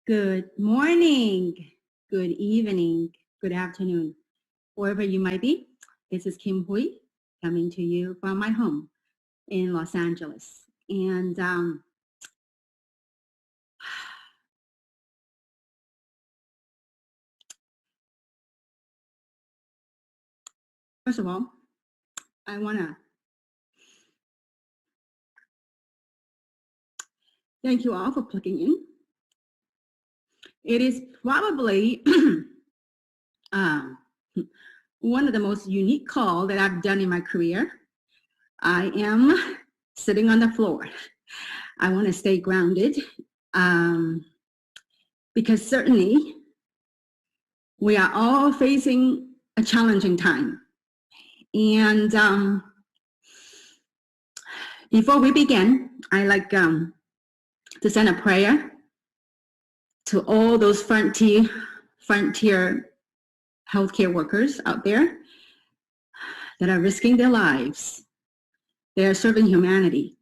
Good morning, good evening, good afternoon, wherever you might be. This is Kim Hui coming to you from my home in Los Angeles. And first of all, I want to thank you all for plugging in. It is probably one of the most unique calls that I've done in my career. I am sitting on the floor. I want to stay grounded because certainly we are all facing a challenging time. And before we begin, I like to send a prayer to all those frontier healthcare workers out there that are risking their lives. They are serving humanity.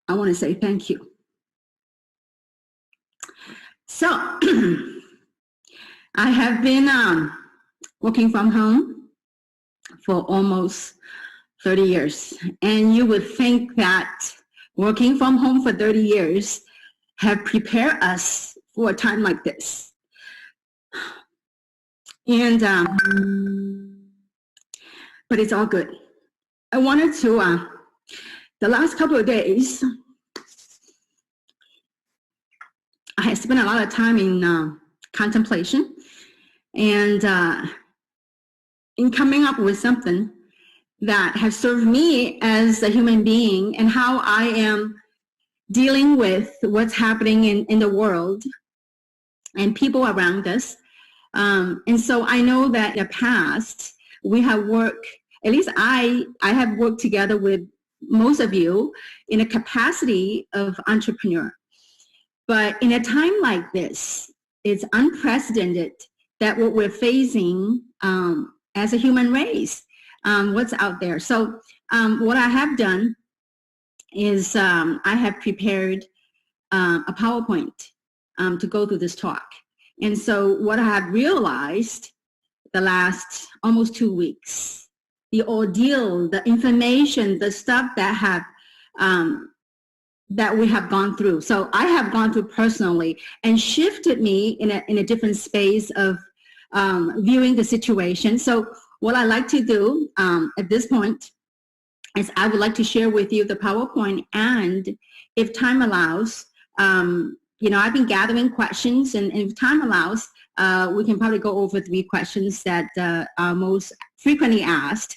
I want to say thank you. So I have been working from home for almost 30 years. And you would think that working from home for 30 years have prepared us for a time like this. And, but it's all good. I wanted to, the last couple of days, I had spent a lot of time in contemplation and in coming up with something that has served me as a human being and how I am dealing with what's happening in the world and people around us. And so I know that in the past, we have worked, at least I have worked together with most of you in a capacity of entrepreneur. But in a time like this, it's unprecedented that what we're facing as a human race, what's out there. So what I have done is I have prepared a PowerPoint to go through this talk. And so what I have realized the last almost 2 weeks, the ordeal, the information, the stuff that have that we have gone through. So I have gone through personally and shifted me in a different space of viewing the situation. So what I like to do at this point is I would like to share with you the PowerPoint, and if time allows, I've been gathering questions, and if time allows, we can probably go over 3 questions that are most frequently asked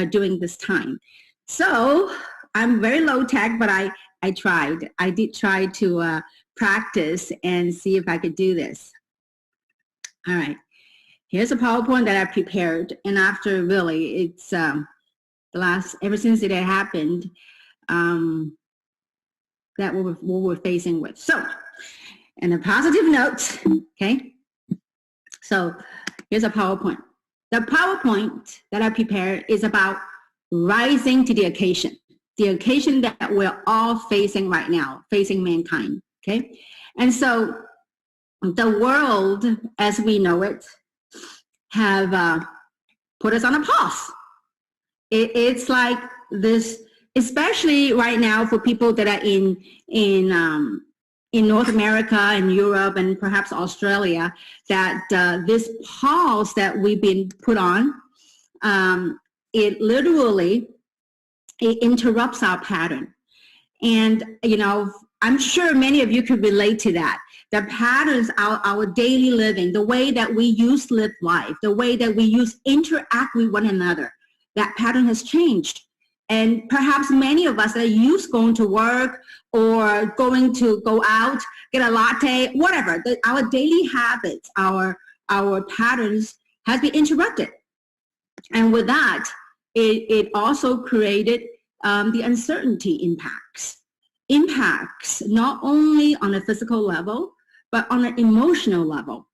during this time. So I'm very low tech, but I did try to practice and see if I could do this. All right, here's a PowerPoint that I prepared, and after really, it's ever since it had happened, that what we're facing with. So, and a positive note, okay? So here's a PowerPoint. The PowerPoint that I prepared is about rising to the occasion that we're all facing right now, facing mankind, okay? And so the world as we know it have put us on a pause. It's like this, especially right now for people that are in North America and Europe and perhaps Australia, that this pause that we've been put on, it literally, it interrupts our pattern. And, I'm sure many of you could relate to that. The patterns, our daily living, the way that we used to live life, the way that we used to interact with one another, that pattern has changed. And perhaps many of us are used to going to work or going to go out, get a latte, whatever. Our daily habits, our patterns has been interrupted. And with that, it also created the uncertainty impacts not only on a physical level, but on an emotional level.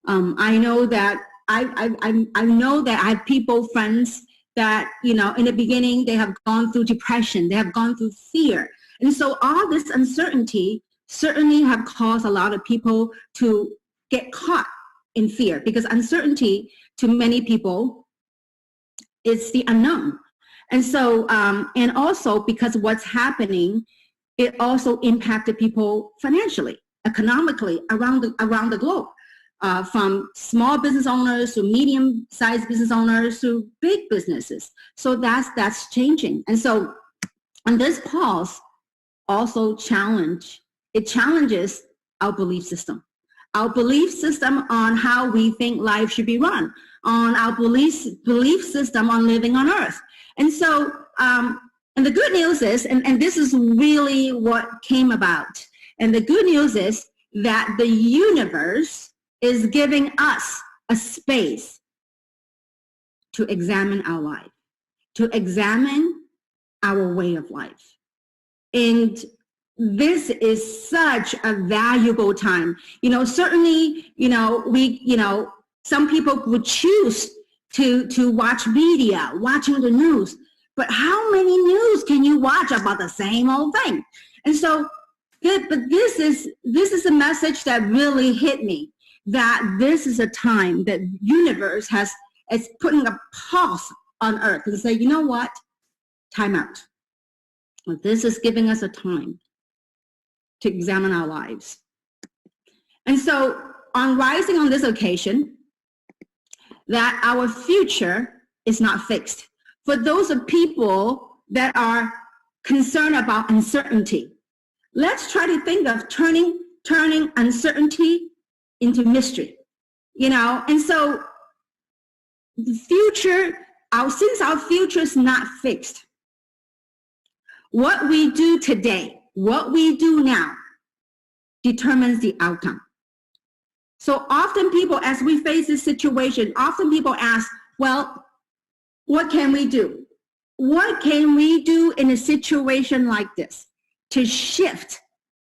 I know that I know that I have people, friends, that, in the beginning, they have gone through depression, they have gone through fear. And so all this uncertainty certainly have caused a lot of people to get caught in fear, because uncertainty to many people is the unknown. And so, and also because what's happening, it also impacted people financially, economically around the globe, from small business owners to medium-sized business owners to big businesses. So that's changing. And so, on this pause also challenges our belief system. Our belief system on how we think life should be run, on our belief system on living on earth. And so, and the good news is, and this is really what came about, and the good news is that the universe is giving us a space to examine our life, to examine our way of life. And this is such a valuable time. Certainly, some people would choose to watch media, watching the news, but how many news can you watch about the same old thing? And so, but this is a message that really hit me, that this is a time that universe is putting a pause on earth and say, you know what, time out. Well, this is giving us a time to examine our lives. And so on rising on this occasion, that our future is not fixed. For those of people that are concerned about uncertainty, let's try to think of turning uncertainty into mystery, and so the future, since our future is not fixed, what we do today, what we do now, determines the outcome. So often people, as we face this situation, often people ask, well, what can we do? What can we do in a situation like this to shift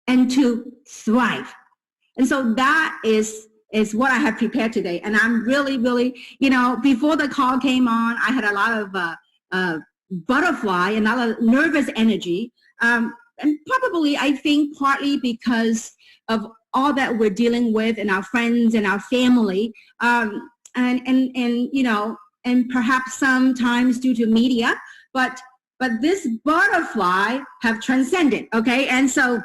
and to thrive? And so that is what I have prepared today. And I'm really, before the call came on, I had a lot of butterfly and a lot of nervous energy. And probably, I think, partly because of all that we're dealing with and our friends and our family, and perhaps sometimes due to media, but this butterfly have transcended, okay? And so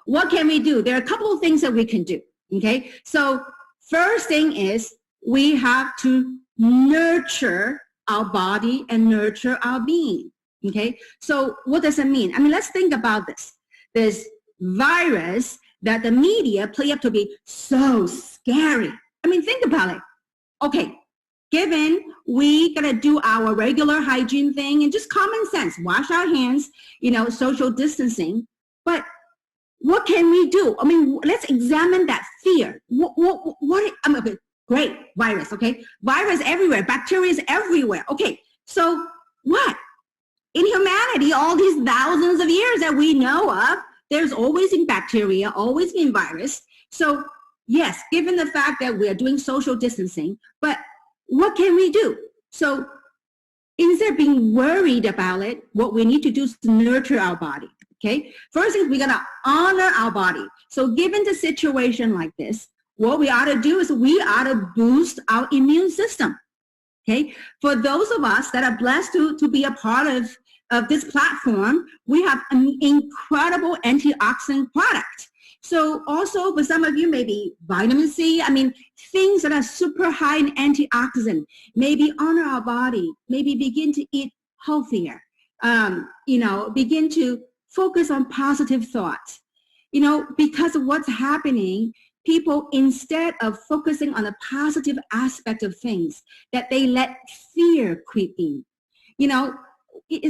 what can we do? There are a couple of things that we can do, okay? So first thing is we have to nurture our body and nurture our being, okay? So what does it mean? I mean, let's think about this. This virus that the media play up to be so scary. I mean, think about it. Okay, given we gotta do our regular hygiene thing and just common sense, wash our hands, social distancing, but what can we do? I mean, let's examine that fear. Okay, great, virus, okay? Virus everywhere, bacteria is everywhere. Okay, so what? In humanity, all these thousands of years that we know of, there's always been bacteria, always been virus. So yes, given the fact that we're doing social distancing, but what can we do? So instead of being worried about it, what we need to do is to nurture our body, okay? First thing, we gotta honor our body. So given the situation like this, what we ought to do is we ought to boost our immune system, okay? For those of us that are blessed to be a part of this platform, we have an incredible antioxidant product. So also for some of you, maybe vitamin C, I mean, things that are super high in antioxidant, maybe honor our body, maybe begin to eat healthier, begin to focus on positive thoughts. Because of what's happening, people, instead of focusing on the positive aspect of things, that they let fear creep in.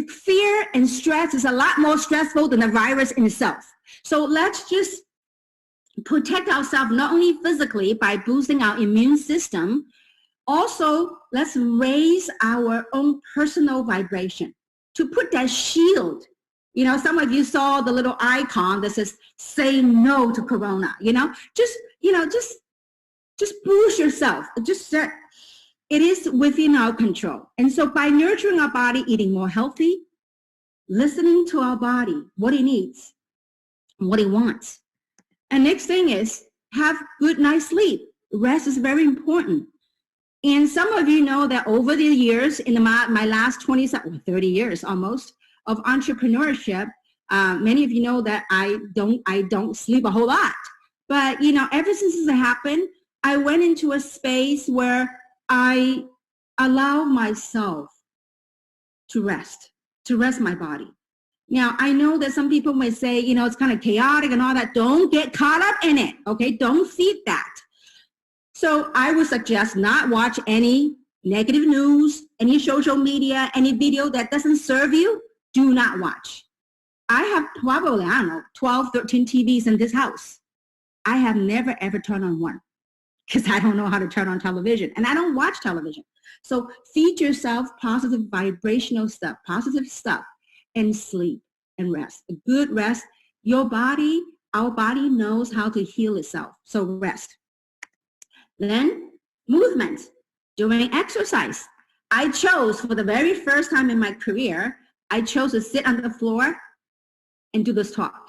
Fear and stress is a lot more stressful than the virus in itself. So let's just protect ourselves not only physically by boosting our immune system, also let's raise our own personal vibration to put that shield. Some of you saw the little icon that says, say no to Corona, just boost yourself. It is within our control. And so by nurturing our body, eating more healthy, listening to our body, what it needs, what he wants. And next thing is have good night's sleep. Rest is very important. And some of you know that over the years, in my last 30 years almost of entrepreneurship, many of you know that I don't sleep a whole lot. But, you know, ever since this happened, I went into a space where I allow myself to rest my body. Now, I know that some people may say, you know, it's kind of chaotic and all that. Don't get caught up in it, okay? Don't feed that. So I would suggest not watch any negative news, any social media, any video that doesn't serve you. Do not watch. I have probably, 12, 13 TVs in this house. I have never, ever turned on one because I don't know how to turn on television, and I don't watch television. So feed yourself positive vibrational stuff, positive stuff, and sleep and rest. A good rest. Your body, our body knows how to heal itself. So rest. Then movement, doing exercise. I chose for the very first time in my career, I chose to sit on the floor and do this talk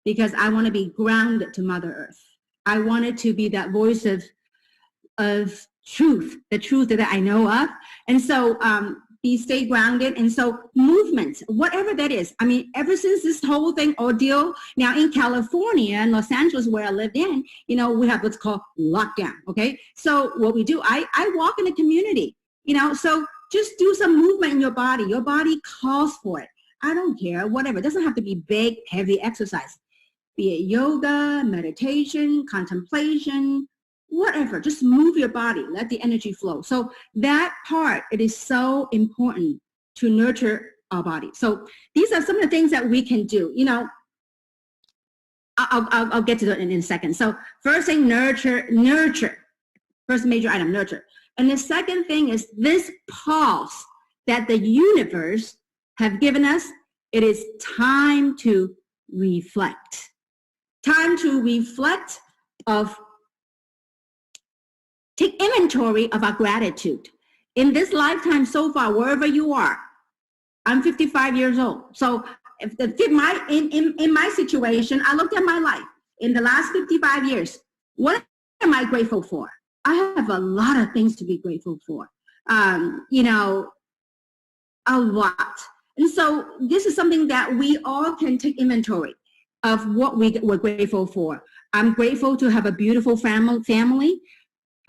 because I want to be grounded to Mother Earth. I wanted to be that voice of truth, the truth that I know of. And so stay grounded. And so movement, whatever that is. I mean, ever since this whole thing ordeal, now in California and Los Angeles where I lived in, you know, we have what's called lockdown, okay? So what we do, I walk in the community, you know, so just do some movement in your body. Your body calls for it. I don't care, whatever. It doesn't have to be big, heavy exercise. Be it yoga, meditation, contemplation, whatever. Just move your body. Let the energy flow. So that part, it is so important to nurture our body. So these are some of the things that we can do. You know, I'll get to that in a second. So first thing, nurture. First major item, nurture. And the second thing is this pause that the universe have given us. It is time to reflect. Time to reflect take inventory of our gratitude. In this lifetime so far, wherever you are, I'm 55 years old. So in my situation, I looked at my life in the last 55 years. What am I grateful for? I have a lot of things to be grateful for. You know, a lot. And so this is something that we all can take inventory of what we're grateful for. I'm grateful to have a beautiful family.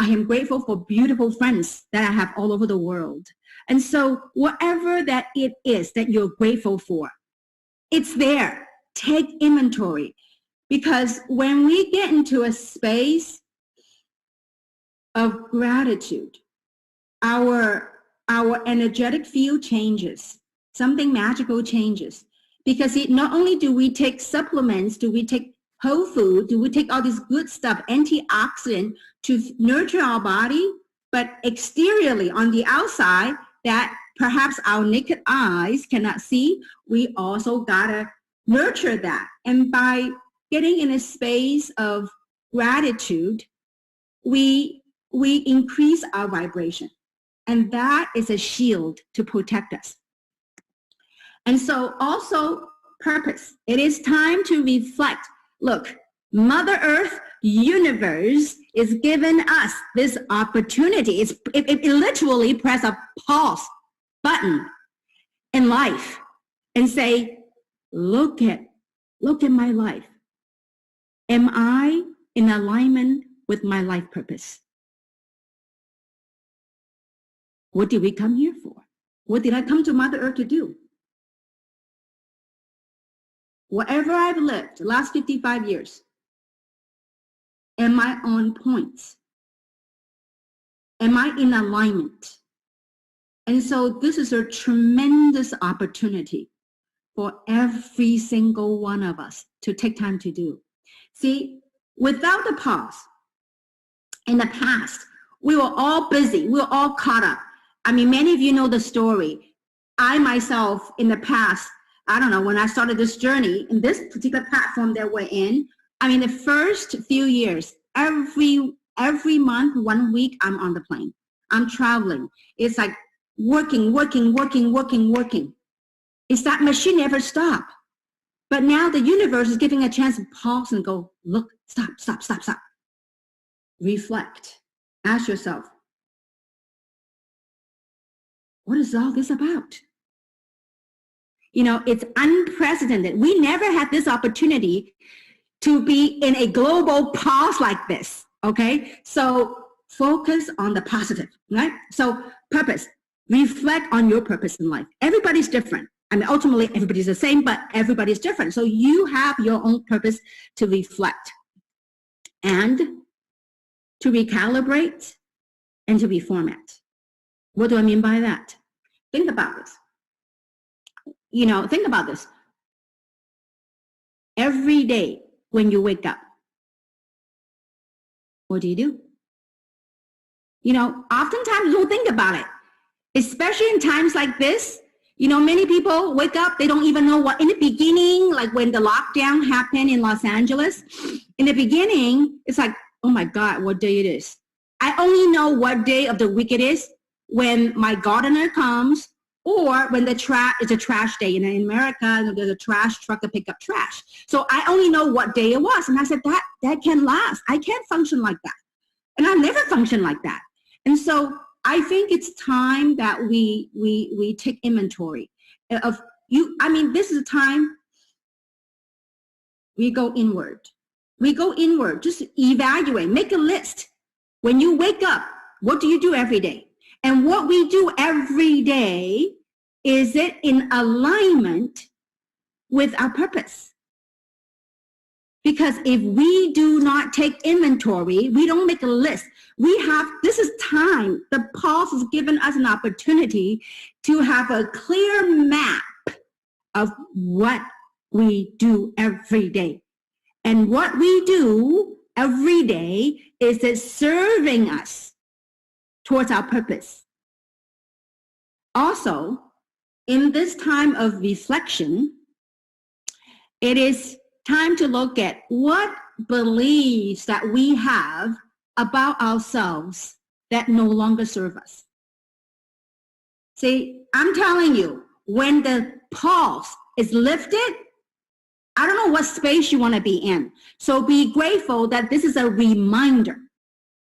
I am grateful for beautiful friends that I have all over the world. And so whatever that it is that you're grateful for, it's there. Take inventory. Because when we get into a space of gratitude, our energetic field changes. Something magical changes. Because not only do we take supplements, do we take whole food, do we take all this good stuff, antioxidant, to nurture our body, but exteriorly on the outside that perhaps our naked eyes cannot see, we also gotta nurture that. And by getting in a space of gratitude, we increase our vibration. And that is a shield to protect us. And so also purpose. It is time to reflect. Look, Mother Earth, universe is giving us this opportunity. It literally press a pause button in life and say, look at my life. Am I in alignment with my life purpose? What did we come here for? What did I come to Mother Earth to do? Wherever I've lived, the last 55 years, am I on point? Am I in alignment? And so this is a tremendous opportunity for every single one of us to take time to do. See, without the pause, in the past, we were all busy. We were all caught up. I mean, many of you know the story. I myself, in the past, I don't know, when I started this journey in this particular platform that we're in, I mean, the first few years, every month, 1 week, I'm on the plane. I'm traveling. It's like working. It's that machine never stop. But now the universe is giving a chance to pause and go, look, stop, stop, stop, stop. Reflect. Ask yourself, what is all this about? You know, it's unprecedented. We never had this opportunity to be in a global pause like this, okay? So focus on the positive, right? So purpose, reflect on your purpose in life. Everybody's different. I mean, ultimately, everybody's the same, but everybody's different. So you have your own purpose to reflect and to recalibrate and to reformat. What do I mean by that? Think about this. You know, think about this. Every day when you wake up, what do? You know, oftentimes you don't think about it, especially in times like this. You know, many people wake up, they don't even know what, in the beginning, like when the lockdown happened in Los Angeles, in the beginning, it's like, oh my God, what day it is. I only know what day of the week it is when my gardener comes or when it's a trash day. In America, there's a trash truck to pick up trash. So I only know what day it was. And I said, that can last. I can't function like that. And I've never functioned like that. And so I think it's time that we take inventory of you. I mean, this is a time we go inward. We go inward, just evaluate, make a list. When you wake up, what do you do every day? And what we do every day, is it in alignment with our purpose? Because if we do not take inventory, we don't make a list. This is time. The pause has given us an opportunity to have a clear map of what we do every day. And what we do every day is it serving us towards our purpose. Also, in this time of reflection, it is time to look at what beliefs that we have about ourselves that no longer serve us. See, I'm telling you, when the pause is lifted, I don't know what space you want to be in. So be grateful that this is a reminder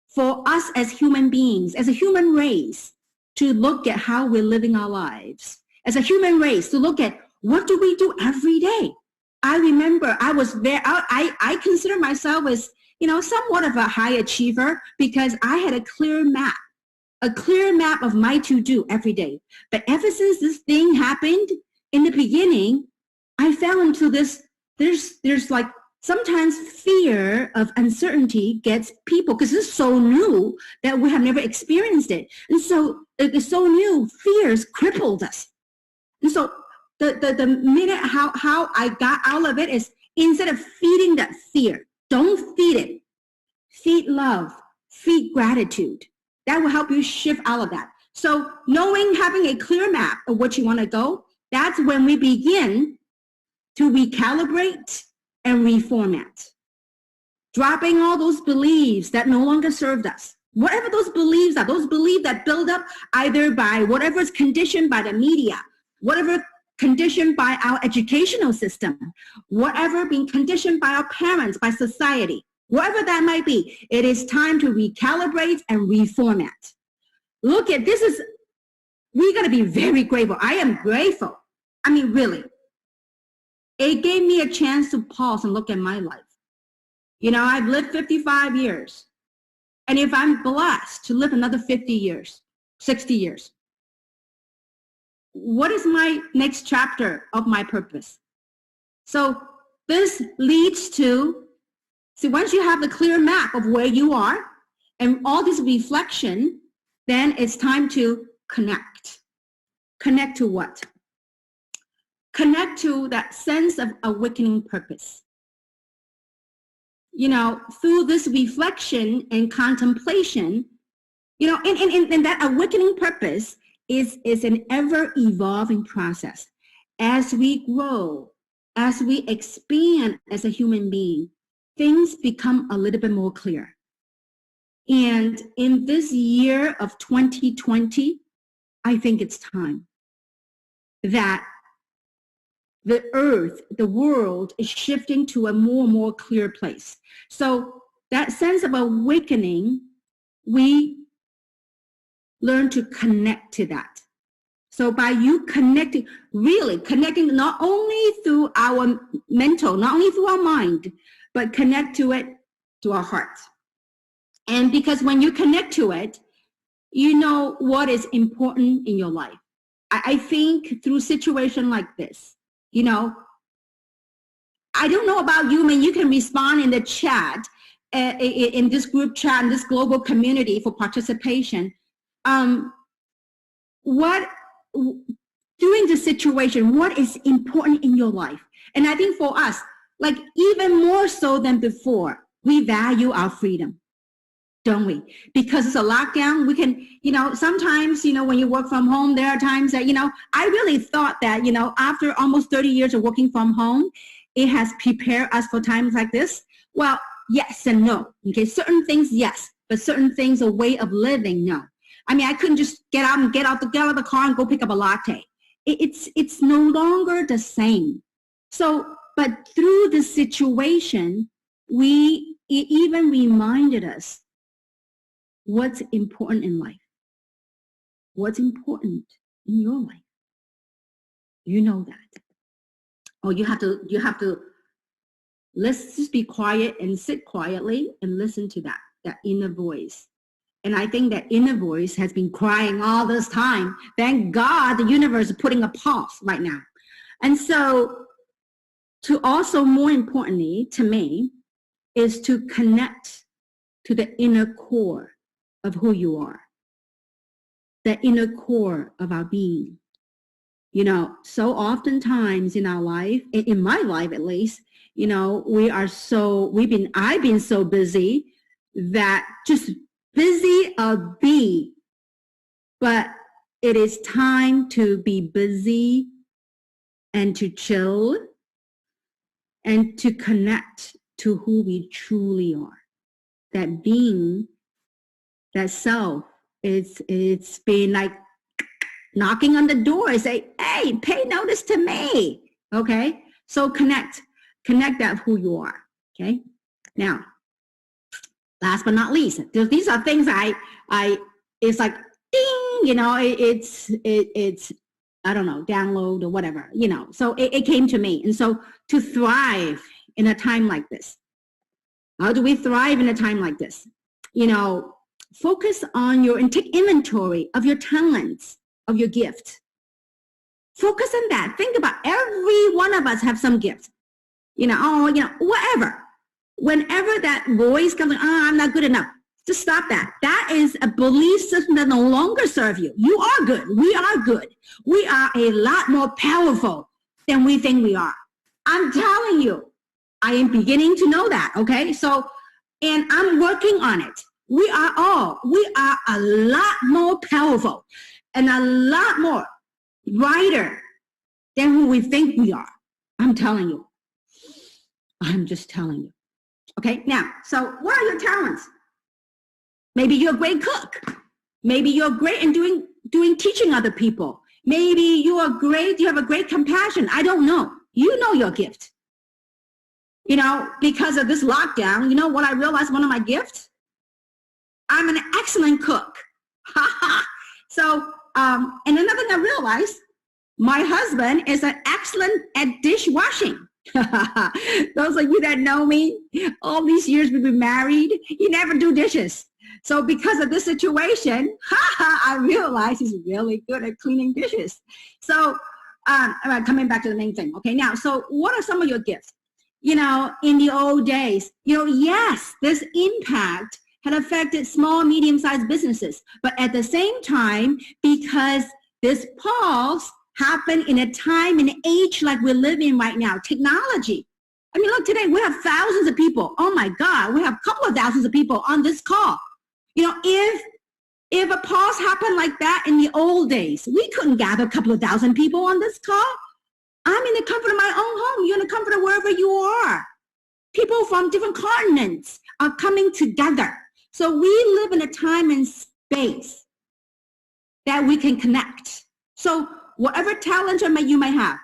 for us as human beings, as a human race, to look at how we're living our lives. As a human race, to look at what do we do every day. I remember I was there. I consider myself as, you know, somewhat of a high achiever because I had a clear map of my to-do every day. But ever since this thing happened, in the beginning, I fell into this, there's like sometimes fear of uncertainty gets people, because it's so new that we have never experienced it. And so it's so new, fears crippled us. And so the minute how I got out of it is, instead of feeding that fear, don't feed it. Feed love, feed gratitude. That will help you shift out of that. So having a clear map of what you want to go, that's when we begin to recalibrate and reformat. Dropping all those beliefs that no longer served us. Whatever those beliefs are, those beliefs that build up either by whatever is conditioned by the media, whatever conditioned by our educational system, whatever being conditioned by our parents, by society, whatever that might be, it is time to recalibrate and reformat. Look at this we got to be very grateful. I am grateful. I mean, really. It gave me a chance to pause and look at my life. You know, I've lived 55 years. And if I'm blessed to live another 50 years, 60 years, what is my next chapter of my purpose? So this leads to, see, once you have the clear map of where you are and all this reflection, then it's time to connect. Connect to what? Connect to that sense of awakening purpose. You know, through this reflection and contemplation, you know, and that awakening purpose is an ever-evolving process. As we grow, as we expand as a human being, things become a little bit more clear. And in this year of 2020, I think it's time that the earth, the world is shifting to a more and more clear place. So that sense of awakening, we learn to connect to that. So by you connecting, really connecting not only through our mental, not only through our mind, but connect to it, to our heart. And because when you connect to it, you know what is important in your life. I think through situation like this, you know, I don't know about you, you can respond in the chat, in this group chat, in this global community for participation. What, during the situation, what is important in your life? And I think for us, like even more so than before, we value our freedom, don't we? Because it's a lockdown, we can, you know, sometimes, you know, when you work from home, there are times that, you know, I really thought that, you know, after almost 30 years of working from home, it has prepared us for times like this. Well, yes and no. Okay, certain things, yes, but certain things, a way of living, no. I mean, I couldn't just get out of the car and go pick up a latte. It's no longer the same. So, but through the situation, it even reminded us what's important in life. What's important in your life. You know that. Or you have to, let's just be quiet and sit quietly and listen to that inner voice. And I think that inner voice has been crying all this time. Thank God the universe is putting a pause right now. And so to also, more importantly to me, is to connect to the inner core of who you are, the inner core of our being. You know, so oftentimes in our life, in my life at least, you know, I've been so busy that just busy of being, but it is time to be busy and to chill and to connect to who we truly are. That being, that self, it's been like knocking on the door and say, hey, pay notice to me, okay? So connect that who you are, okay? Now, last but not least, these are things it's like, ding, you know, it's I don't know, download or whatever, you know. So it came to me. And so to thrive in a time like this, how do we thrive in a time like this? You know, focus on and take inventory of your talents, of your gift. Focus on that. Think about every one of us have some gift. You know, whatever. Whenever that voice comes, I'm not good enough, just stop that. That is a belief system that no longer serves you. You are good. We are good. We are a lot more powerful than we think we are. I'm telling you, I am beginning to know that, okay? So, and I'm working on it. We are a lot more powerful and a lot more brighter than who we think we are. I'm telling you. I'm just telling you. Okay, now, so what are your talents? Maybe you're a great cook. Maybe you're great in doing teaching other people. Maybe you have a great compassion. I don't know. You know your gift. You know, because of this lockdown, you know what I realized one of my gifts? I'm an excellent cook. So, and another thing I realized, my husband is an excellent at dishwashing. Those of you that know me, all these years we've been married, he never do dishes. So because of this situation, I realized he's really good at cleaning dishes. So coming back to the main thing. Okay, now, so what are some of your gifts? You know, in the old days, you know, yes, this impact had affected small, medium-sized businesses. But at the same time, because this pause happened in a time and age like we're living right now, technology. I mean, look, today we have thousands of people. Oh my God, we have a couple of thousands of people on this call. You know, if a pause happened like that in the old days, we couldn't gather a couple of thousand people on this call. I'm in the comfort of my own home. You're in the comfort of wherever you are. People from different continents are coming together. So we live in a time and space that we can connect. So whatever talent you may have,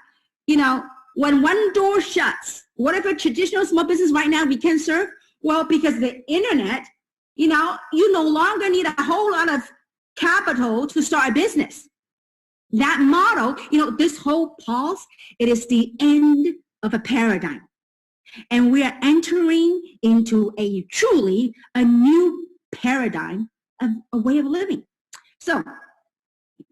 you know, when one door shuts, whatever traditional small business right now we can serve, well, because of the internet, you know, you no longer need a whole lot of capital to start a business. That model, you know, this whole pause, it is the end of a paradigm. And we are entering into a truly a new paradigm of a way of living. So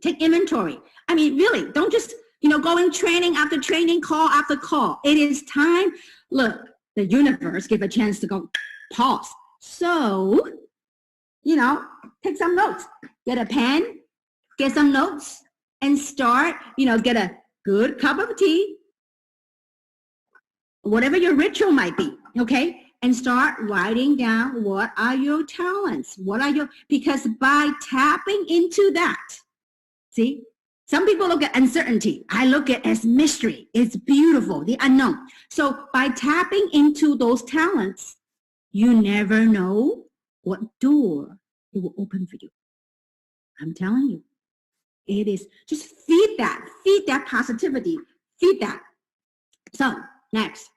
take inventory. I mean, really, don't just, you know, going training after training, call after call. It is time. Look, the universe give a chance to go pause. So, you know, take some notes. Get a pen, get some notes, and start, you know, get a good cup of tea, whatever your ritual might be, okay? And start writing down what are your talents, because by tapping into that, see, some people look at uncertainty. I look at it as mystery. It's beautiful, the unknown. So by tapping into those talents, you never know what door it will open for you. I'm telling you, it is, just feed that positivity, feed that. So next,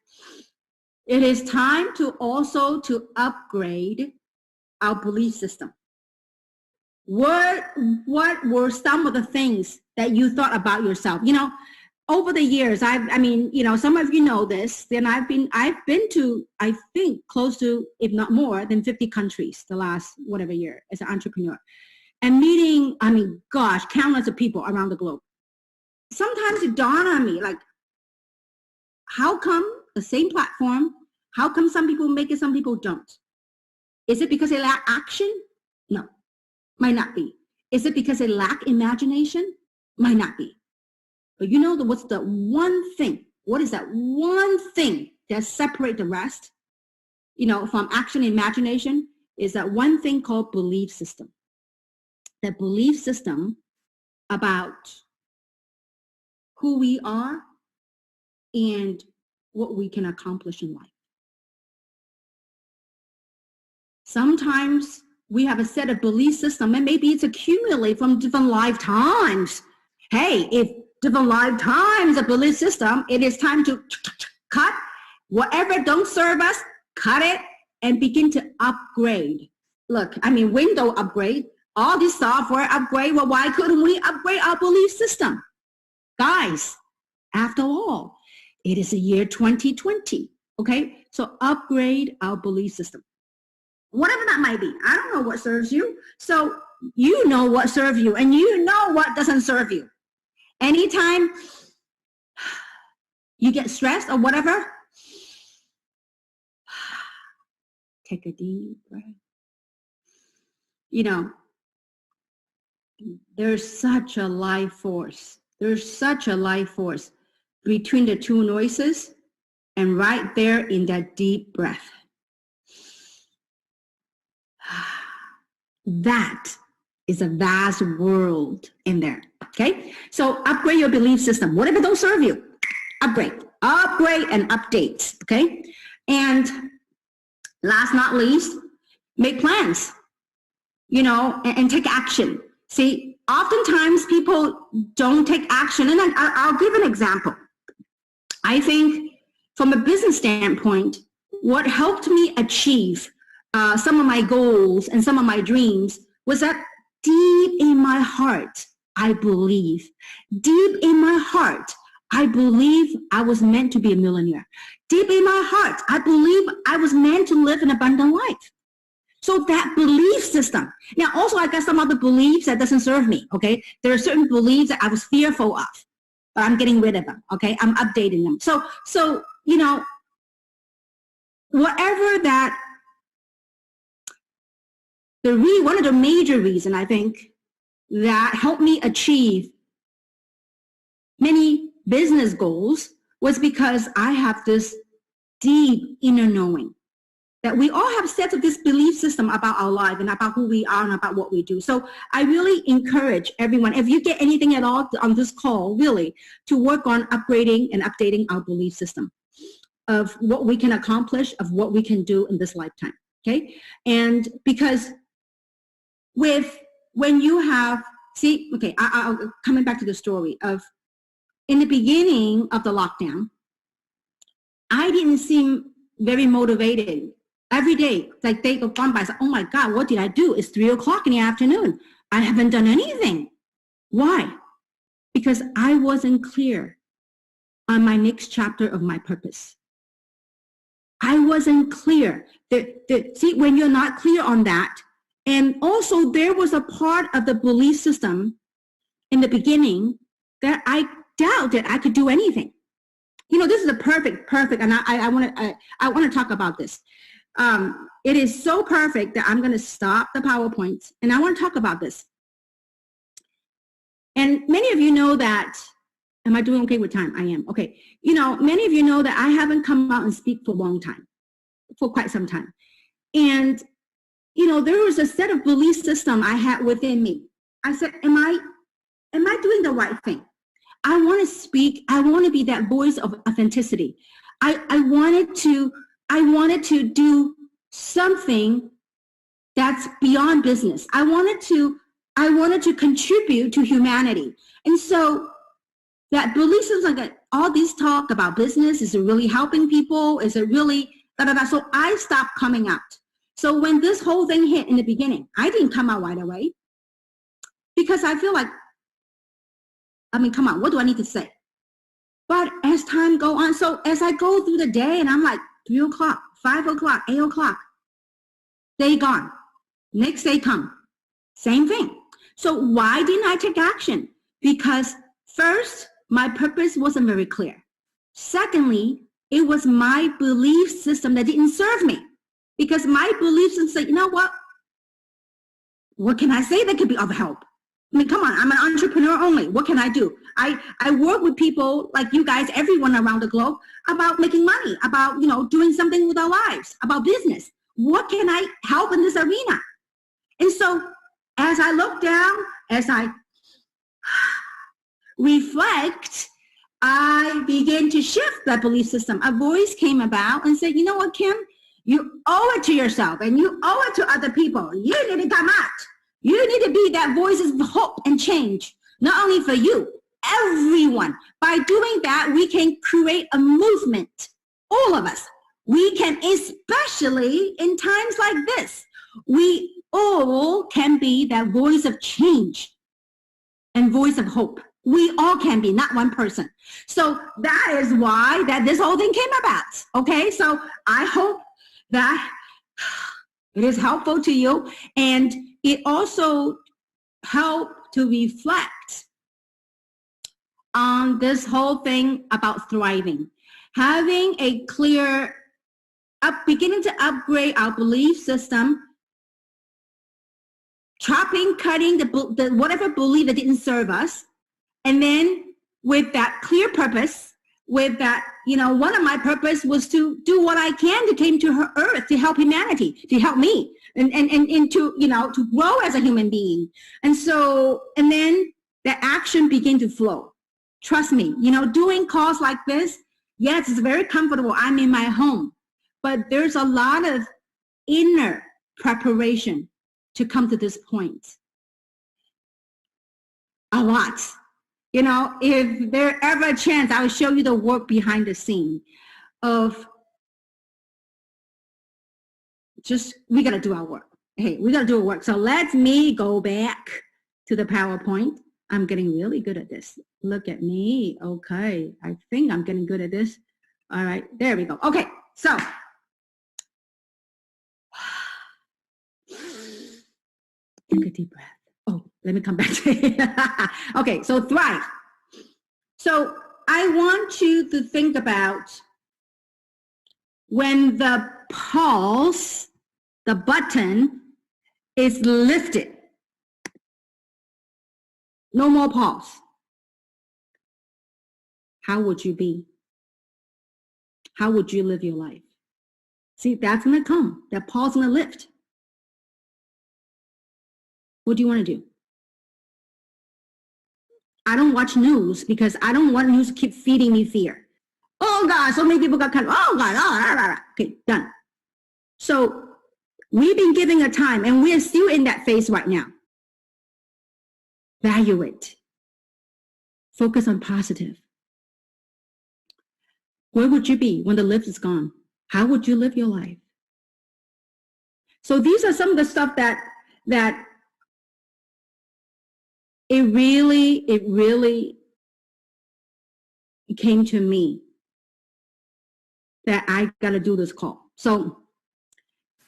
it is time to also to upgrade our belief system. What were some of the things that you thought about yourself? You know, over the years, I mean, you know, some of you know this, then I've been to, I think, close to, if not more than 50 countries the last whatever year as an entrepreneur. And meeting, I mean, gosh, countless of people around the globe. Sometimes it dawned on me, like, how come the same platform, how come some people make it, some people don't? Is it because they lack action? No, might not be. Is it because they lack imagination? Might not be. But you know, what's the one thing? What is that one thing that separates the rest, you know, from action and imagination? Is that one thing called belief system. The belief system about who we are and what we can accomplish in life. Sometimes we have a set of belief system, and maybe it's accumulated from different lifetimes. Hey, if different lifetimes of belief system, it is time to cut whatever don't serve us, cut it, and begin to upgrade. Look, I mean, window upgrade, all this software upgrade. Well, why couldn't we upgrade our belief system? Guys, after all, it is the year 2020, okay? So upgrade our belief system. Whatever that might be. I don't know what serves you. So you know what serves you, and you know what doesn't serve you. Anytime you get stressed or whatever, take a deep breath. You know, there's such a life force. There's such a life force between the two noises and right there in that deep breath. That is a vast world in there, okay? So upgrade your belief system. Whatever don't serve you, upgrade and update, okay? And last not least, make plans, you know, and take action. See, oftentimes people don't take action, and I'll give an example. I think from a business standpoint, what helped me achieve some of my goals and some of my dreams was that deep in my heart, I believe. Deep in my heart, I believe I was meant to be a millionaire. Deep in my heart, I believe I was meant to live an abundant life. So that belief system. Now, also, I got some other beliefs that doesn't serve me, okay? There are certain beliefs that I was fearful of, but I'm getting rid of them, okay? I'm updating them. So you know, whatever that, one of the major reasons, I think, that helped me achieve many business goals was because I have this deep inner knowing that we all have sets of this belief system about our life and about who we are and about what we do. So I really encourage everyone, if you get anything at all on this call, really, to work on upgrading and updating our belief system of what we can accomplish, of what we can do in this lifetime, okay? And because when you have, see, okay, I'll coming back to the story of, in the beginning of the lockdown, I didn't seem very motivated. Every day, like they go gone by, I said, oh my God, what did I do? It's 3 o'clock in the afternoon. I haven't done anything. Why? Because I wasn't clear on my next chapter of my purpose. I wasn't clear. See, when you're not clear on that, and also there was a part of the belief system in the beginning that I doubted I could do anything. You know, this is a perfect, and I want to talk about this. It is so perfect that I'm going to stop the PowerPoint, and I want to talk about this. And many of you know that, am I doing okay with time? I am. Okay. You know, many of you know that I haven't come out and speak for a long time, for quite some time. And, you know, there was a set of belief system I had within me. I said, am I doing the right thing? I want to speak. I want to be that voice of authenticity. I wanted to do something that's beyond business. I wanted to contribute to humanity. And so that belief system, like all this talk about business, is it really helping people? Is it really da da da? So I stopped coming out. So when this whole thing hit in the beginning, I didn't come out right away because I feel like, I mean, come on, what do I need to say? But as time go on, so as I go through the day and I'm like 3 o'clock, 5 o'clock, 8 o'clock, day gone, next day come, same thing. So why didn't I take action? Because first, my purpose wasn't very clear. Secondly, it was my belief system that didn't serve me. Because my belief system said, you know what can I say that could be of help? I mean, come on, I'm an entrepreneur only. What can I do? I work with people like you guys, everyone around the globe, about making money, about, you know, doing something with our lives, about business. What can I help in this arena? And so as I look down, as I reflect, I begin to shift that belief system. A voice came about and said, you know what, Kim? You owe it to yourself and you owe it to other people. You need to come out. You need to be that voice of hope and change, not only for you, everyone. By doing that, we can create a movement, all of us. We can, especially in times like this, we all can be that voice of change and voice of hope. We all can be, not one person. So that is why that this whole thing came about, okay? So I hope that it is helpful to you, and it also helped to reflect on this whole thing about thriving. Having a clear, beginning to upgrade our belief system, chopping, cutting the whatever belief that didn't serve us, and then with that clear purpose, with that, you know, one of my purpose was to do what I can to came to her earth to help humanity, to help me, and to, you know, to grow as a human being. And so, and then the action began to flow. Trust me, you know, doing calls like this, yes, it's very comfortable. I'm in my home, but there's a lot of inner preparation to come to this point. A lot. You know, if there ever a chance, I will show you the work behind the scene of just, we got to do our work. Hey, we got to do our work. So let me go back to the PowerPoint. I'm getting really good at this. Look at me. Okay. I think I'm getting good at this. All right. There we go. Okay. So take a deep breath. Oh, let me come back to it. Okay, so thrive. So I want you to think about when the pause, the button is lifted. No more pause. How would you be? How would you live your life? See, that's going to come. That pause is going to lift. What do you want to do? I don't watch news because I don't want news to keep feeding me fear. Oh God, so many people got cancer. Oh God, oh, okay, done. So we've been giving a time and we're still in that phase right now. Value it. Focus on positive. Where would you be when the lift is gone? How would you live your life? So these are some of the stuff that it really came to me that I got to do this call. So,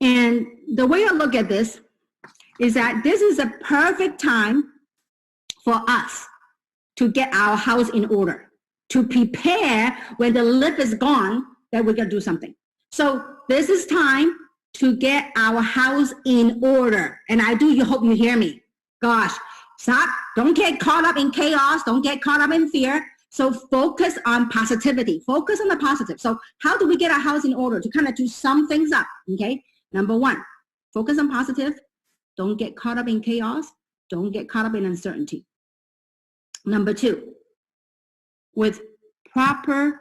and the way I look at this is that this is a perfect time for us to get our house in order, to prepare when the lift is gone that we're going to do something. So this is time to get our house in order. And I do hope you hear me. Gosh, stop. Don't get caught up in chaos. Don't get caught up in fear. So focus on positivity. Focus on the positive. So how do we get our house in order? To kind of do sum things up, okay? Number one, focus on positive. Don't get caught up in chaos. Don't get caught up in uncertainty. Number two, with proper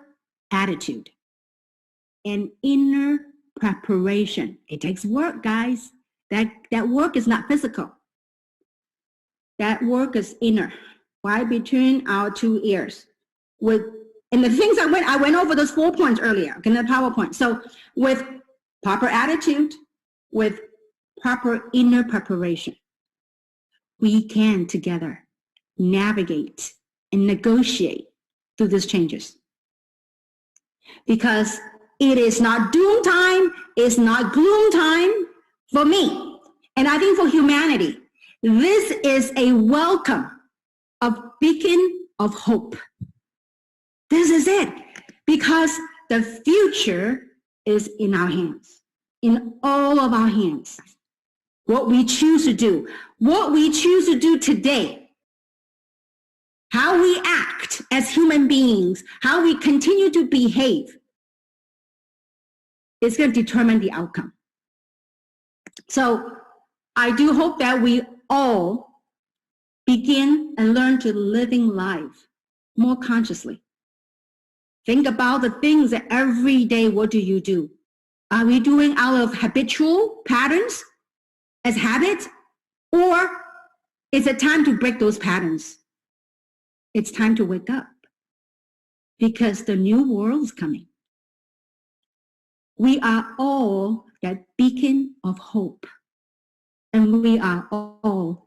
attitude and inner preparation. It takes work, guys. That work is not physical. That work is inner, right between our two ears. And the things I went over those 4 points earlier in the PowerPoint. So with proper attitude, with proper inner preparation, we can together navigate and negotiate through these changes. Because it is not doom time, it's not gloom time for me. And I think for humanity, this is a welcome of beacon of hope. This is it. Because the future is in our hands, in all of our hands. What we choose to do, what we choose to do today, how we act as human beings, how we continue to behave, is going to determine the outcome. So I do hope that we all begin and learn to living life more consciously. Think about the things that every day, what do you do? Are we doing out of habitual patterns as habits? Or is it time to break those patterns? It's time to wake up because the new world is coming. We are all that beacon of hope. And we are all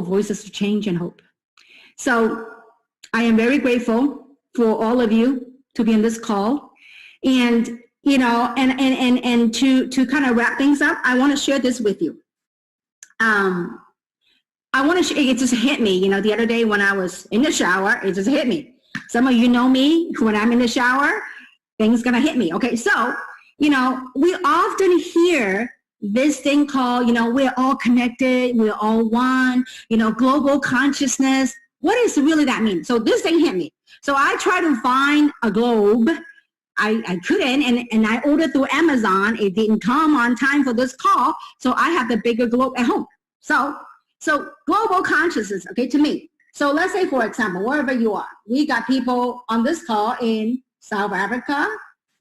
voices of change and hope. So I am very grateful for all of you to be on this call. And, you know, and to kind of wrap things up, I want to share this with you. I want to, it just hit me, you know, the other day when I was in the shower, it just hit me. Some of you know me, when I'm in the shower, things gonna hit me. Okay, so, you know, we often hear this thing called, you know, we're all connected, we're all one, you know, global consciousness. What does really that mean? So this thing hit me. So I tried to find a globe. I couldn't, and I ordered through Amazon. It didn't come on time for this call, so I have the bigger globe at home. So global consciousness, okay, to me. So let's say, for example, wherever you are, we got people on this call in South Africa.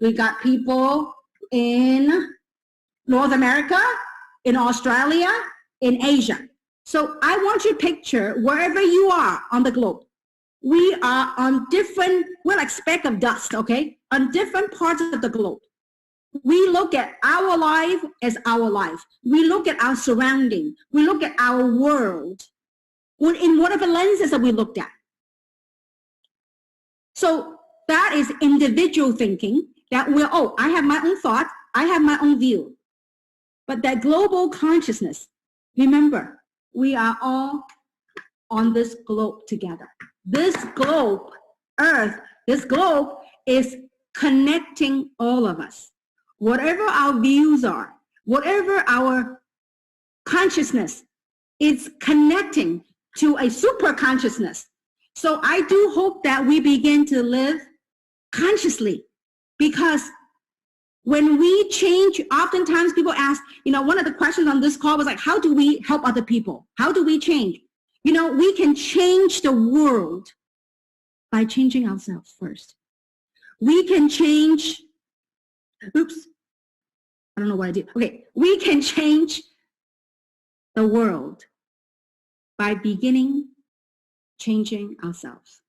We got people in North America, in Australia, in Asia. So I want you to picture wherever you are on the globe. We are on different, we're like speck of dust, okay, on different parts of the globe. We look at our life as our life. We look at our surrounding. We look at our world in whatever lenses that we looked at. So that is individual thinking that we're, oh, I have my own thought. I have my own view. But that global consciousness, remember, we are all on this globe together. This globe, Earth, this globe is connecting all of us. Whatever our views are, whatever our consciousness, it's connecting to a super consciousness. So I do hope that we begin to live consciously, because when we change, oftentimes people ask, you know, one of the questions on this call was like, how do we help other people? How do we change? You know, we can change the world by changing ourselves first. We can change, oops, I don't know what I did. Okay, we can change the world by beginning changing ourselves.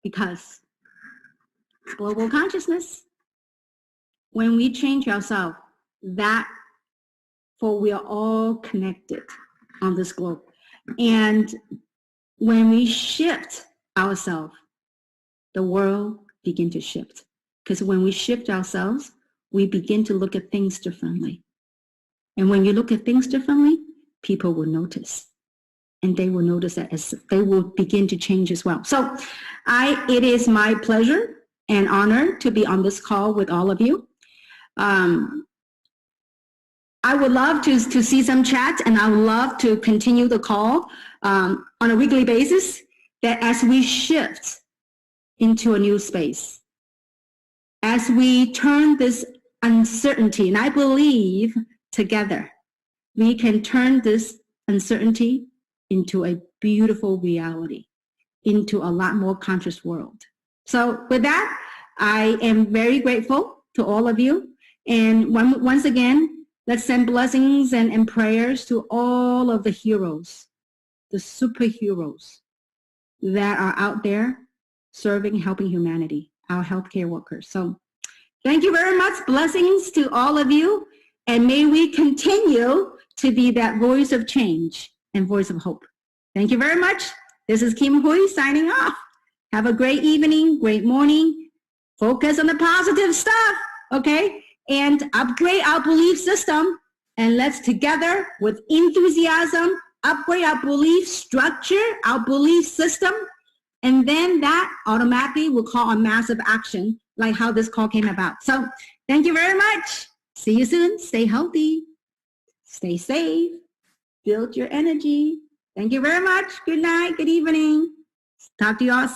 because global consciousness, when we change ourselves, for we are all connected on this globe. And when we shift ourselves, the world begins to shift. Because when we shift ourselves, we begin to look at things differently. And when you look at things differently, people will notice. And they will notice that as they will begin to change as well. So it is my pleasure and honor to be on this call with all of you. I would love to see some chat, and I would love to continue the call on a weekly basis, that as we shift into a new space, as we turn this uncertainty, and I believe together we can turn this uncertainty into a beautiful reality, into a lot more conscious world. So with that, I am very grateful to all of you. And once again, let's send blessings and prayers to all of the heroes, the superheroes that are out there serving, helping humanity, our healthcare workers. So thank you very much. Blessings to all of you. And may we continue to be that voice of change and voice of hope. Thank you very much. This is Kim Hui signing off. Have a great evening, great morning. Focus on the positive stuff, okay? And upgrade our belief system. And let's together, with enthusiasm, upgrade our belief structure, our belief system. And then that automatically will call on massive action, like how this call came about. So thank you very much. See you soon. Stay healthy. Stay safe. Build your energy. Thank you very much. Good night. Good evening. Talk to you all soon.